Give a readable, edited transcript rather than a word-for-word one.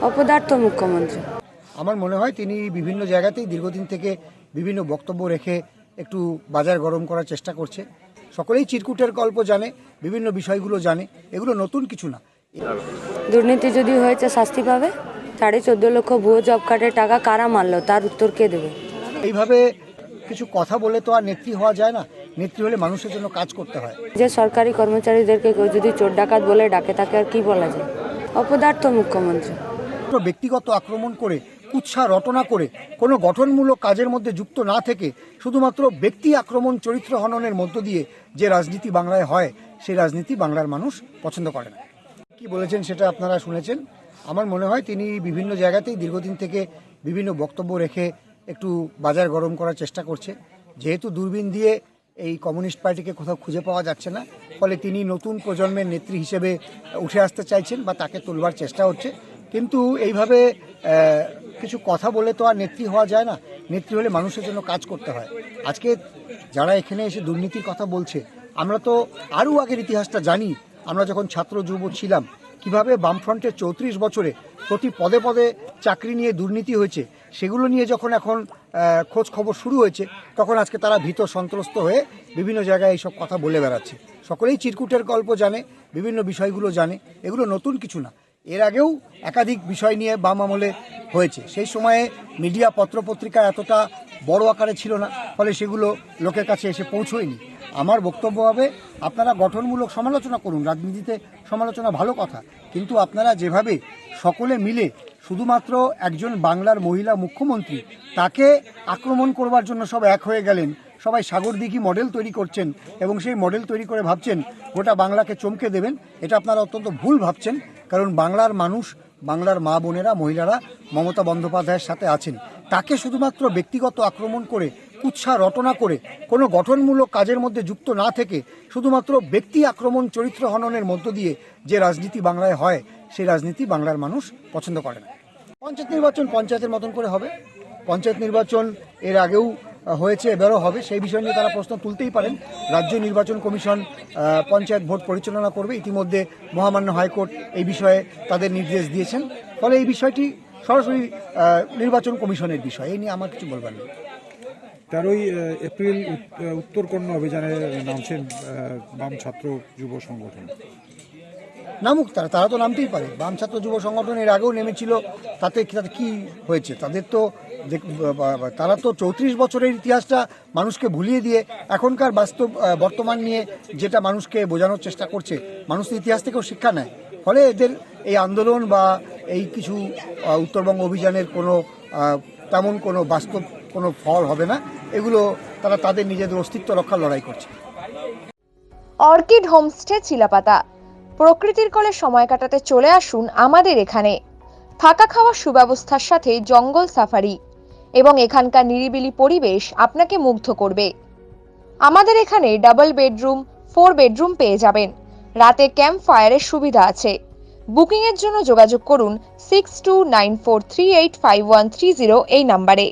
অপদার্থ মুখ্যমন্ত্রী। আমার মনে হয় তিনি বিভিন্ন জায়গাতেই দীর্ঘদিন থেকে বিভিন্ন বক্তব্য রেখে একটু বাজার গরম করার চেষ্টা করছে। সকলেই চিরকুটের গল্প জানে, বিভিন্ন বিষয়গুলো জানে, এগুলো নতুন কিছু না। দুর্নীতি যদি হয়েছে শাস্তি পাবে। 14.5 লক্ষ ভুয়ো জব কার্ডের টাকা কারা মারলো, তার উত্তর কে দেবে? এইভাবে কিছু কথা বলে তো আর নেত্রী হওয়া যায় না। নেত্রী হলে মানুষের জন্য কাজ করতে হয়। যে সরকারি কর্মচারীদেরকে কেউ যদি চোর ডাকাত বলে ডাকে, তাকে আর কি বলা যায়? অপদার্থ মুখ্যমন্ত্রী। ব্যক্তিগত আক্রমণ করে, কুৎসা রটনা করে, কোনো গঠনমূলক কাজের মধ্যে যুক্ত না থেকে শুধুমাত্র ব্যক্তি আক্রমণ, চরিত্র হননের মধ্য দিয়ে যে রাজনীতি বাংলায় হয়, সেই রাজনীতি বাংলার মানুষ পছন্দ করে না। কি বলেছেন সেটা আপনারা শুনেছেন। আমার মনে হয় তিনি বিভিন্ন জায়গাতেই দীর্ঘদিন থেকে বিভিন্ন বক্তব্য রেখে একটু বাজার গরম করার চেষ্টা করছে। যেহেতু দূরবীন দিয়ে এই কমিউনিস্ট পার্টিকে কোথাও খুঁজে পাওয়া যাচ্ছে না, ফলে তিনি নতুন প্রজন্মের নেত্রী হিসেবে উঠে আসতে চাইছেন বা তাকে তুলবার চেষ্টা হচ্ছে। কিন্তু এইভাবে কিছু কথা বলে তো আর নেত্রী হওয়া যায় না। নেত্রী হলে মানুষের জন্য কাজ করতে হয়। আজকে যারা এখানে এসে দুর্নীতির কথা বলছে, আমরা তো আরও আগের ইতিহাসটা জানি। আমরা যখন ছাত্র যুব ছিলাম, কিভাবে বামফ্রন্টের 34 বছরে প্রতি পদে পদে চাকরি নিয়ে দুর্নীতি হয়েছে, সেগুলো নিয়ে যখন এখন খোঁজ খবর শুরু হয়েছে, তখন আজকে তারা ভীত সন্ত্রস্ত হয়ে বিভিন্ন জায়গায় এইসব কথা বলে বেড়াচ্ছে। সকলেই চিরকুটের গল্প জানে, বিভিন্ন বিষয়গুলো জানে, এগুলো নতুন কিছু না। এর আগেও একাধিক বিষয় নিয়ে বাম আমলে হয়েছে। সেই সময়ে মিডিয়া, পত্রপত্রিকা এতটা বড় আকারে ছিল না, ফলে সেগুলো লোকের কাছে এসে পৌঁছয়নি। আমার বক্তব্য হবে, আপনারা গঠনমূলক সমালোচনা করুন, রাজনীতিতে সমালোচনা ভালো কথা, কিন্তু আপনারা যেভাবে সকলে মিলে শুধুমাত্র একজন বাংলার মহিলা মুখ্যমন্ত্রী, তাকে আক্রমণ করবার জন্য সব এক হয়ে গেলেন, সবাই সাগরদিঘি মডেল তৈরি করছেন এবং সেই মডেল তৈরি করে ভাবছেন গোটা বাংলাকে চমকে দেবেন, এটা আপনারা অত্যন্ত ভুল ভাবছেন। কারণ বাংলার মানুষ, বাংলার মা বোনেরা, মহিলারা মমতা বন্দ্যোপাধ্যায়ের সাথে আছেন। তাকে শুধুমাত্র ব্যক্তিগত আক্রমণ করে, কুৎসা রটনা করে, কোনো গঠনমূলক কাজের মধ্যে যুক্ত না থেকে শুধুমাত্র ব্যক্তি আক্রমণ, চরিত্র হননের মধ্য দিয়ে যে রাজনীতি বাংলায় হয়, সেই রাজনীতি বাংলার মানুষ পছন্দ করে না। পঞ্চায়েত নির্বাচন পঞ্চায়েতের মতন করে হবে। পঞ্চায়েত নির্বাচন এর আগেও হয়েছে, এবারও হবে। সেই বিষয় নিয়ে তারা প্রশ্ন তুলতেই পারেন। রাজ্য নির্বাচন কমিশন পঞ্চায়েত ভোট পরিচালনা করবে। ইতিমধ্যে মহামান্য হাইকোর্ট এই বিষয়ে তাদের নির্দেশ দিয়েছেন। ফলে এই বিষয়টি সরাসরি নির্বাচন কমিশনের বিষয়, এই নিয়ে আমার কিছু বলবার নেই। 13ই এপ্রিল উত্তরকন্যা অভিযানে নামছেন বাম ছাত্র যুব সংগঠন। নামুক, তারা তো নামতেই পারে। বাম ছাত্র যুব সংগঠন এর আগেও নেমেছিল, তাতে কি হয়েছে? তারা তো 34 বছরের ইতিহাসটা মানুষকে ভুলিয়ে দিয়ে এখনকার বর্তমান নিয়ে যেটা মানুষকে বোঝানোর চেষ্টা করছে, মানুষ ইতিহাস থেকেও শিক্ষা নেয়। ফলে এদের এই আন্দোলন বা এই কিছু উত্তরবঙ্গ অভিযানের তেমন কোনো বাস্তব কোনো ফল হবে না। এগুলো তারা তাদের নিজেদের অস্তিত্ব রক্ষার লড়াই করছে। Orchid homestay Chilapata. প্রকৃতির কোলে সময় কাটাতে চলে আসুন আমাদের এখানে। থাকা খাওয়ার সুব্যবস্থার সাথে জঙ্গল সাফারি এবং এখানকার নিরিবিলি পরিবেশ আপনাকে মুগ্ধ করবে। আমাদের এখানে ডাবল বেডরুম, 4 বেডরুম পেয়ে যাবেন। রাতে ক্যাম্প ফায়ারের সুবিধা আছে। বুকিং এর জন্য যোগাযোগ করুন 6294385130 এই নম্বরে।